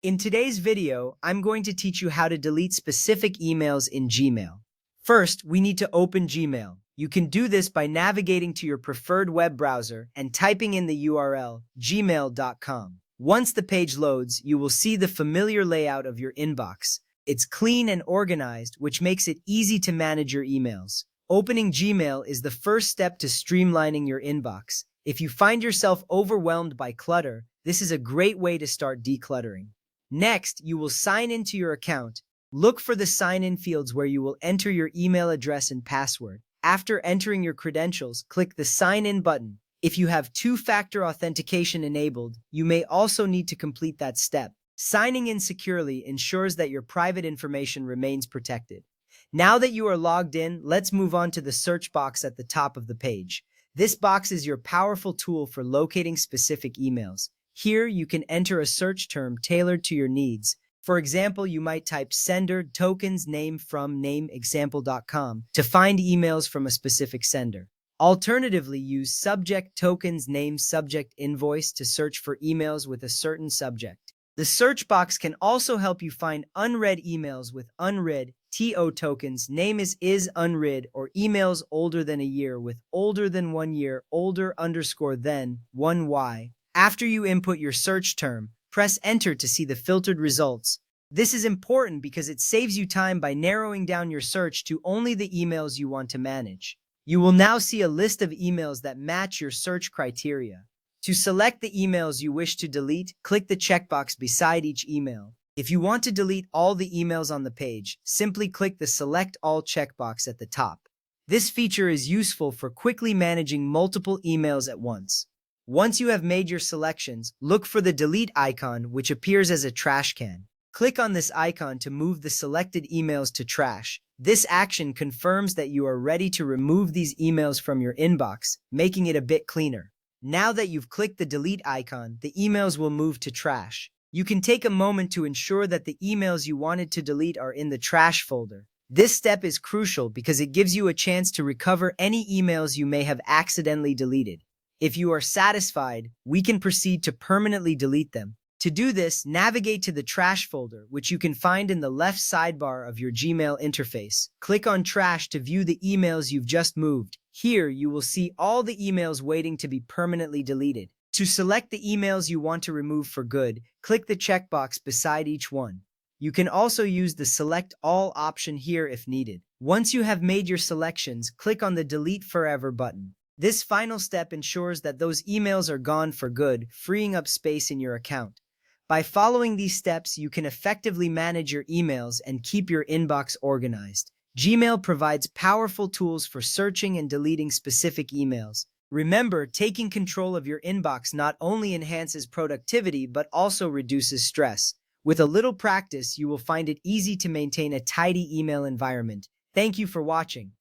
In today's video, I'm going to teach you how to delete specific emails in Gmail. First, we need to open Gmail. You can do this by navigating to your preferred web browser and typing in the URL gmail.com. Once the page loads, you will see the familiar layout of your inbox. It's clean and organized, which makes it easy to manage your emails. Opening Gmail is the first step to streamlining your inbox. If you find yourself overwhelmed by clutter, this is a great way to start decluttering. Next, you will sign into your account. Look for the sign-in fields where you will enter your email address and password. After entering your credentials, click the Sign In button. If you have two-factor authentication enabled, you may also need to complete that step. Signing in securely ensures that your private information remains protected. Now that you are logged in, let's move on to the search box at the top of the page. This box is your powerful tool for locating specific emails. Here, you can enter a search term tailored to your needs. For example, you might type sender tokens name from nameexample.com to find emails from a specific sender. Alternatively, use subject tokens name subject invoice to search for emails with a certain subject. The search box can also help you find unread emails with unread TO tokens name is unread, or emails older than a year with older than 1 year older _ than 1y. After you input your search term, press enter to see the filtered results. This is important because it saves you time by narrowing down your search to only the emails you want to manage. You will now see a list of emails that match your search criteria. To select the emails you wish to delete, click the checkbox beside each email. If you want to delete all the emails on the page, simply click the Select All checkbox at the top. This feature is useful for quickly managing multiple emails at once. Once you have made your selections, look for the delete icon, which appears as a trash can. Click on this icon to move the selected emails to trash. This action confirms that you are ready to remove these emails from your inbox, making it a bit cleaner. Now that you've clicked the delete icon, the emails will move to trash. You can take a moment to ensure that the emails you wanted to delete are in the trash folder. This step is crucial because it gives you a chance to recover any emails you may have accidentally deleted. If you are satisfied, we can proceed to permanently delete them. To do this, navigate to the trash folder, which you can find in the left sidebar of your Gmail interface. Click on Trash to view the emails you've just moved. Here, you will see all the emails waiting to be permanently deleted. To select the emails you want to remove for good, click the checkbox beside each one. You can also use the Select All option here if needed. Once you have made your selections, click on the Delete Forever button. This final step ensures that those emails are gone for good, freeing up space in your account. By following these steps, you can effectively manage your emails and keep your inbox organized. Gmail provides powerful tools for searching and deleting specific emails. Remember, taking control of your inbox not only enhances productivity but also reduces stress. With a little practice, you will find it easy to maintain a tidy email environment. Thank you for watching.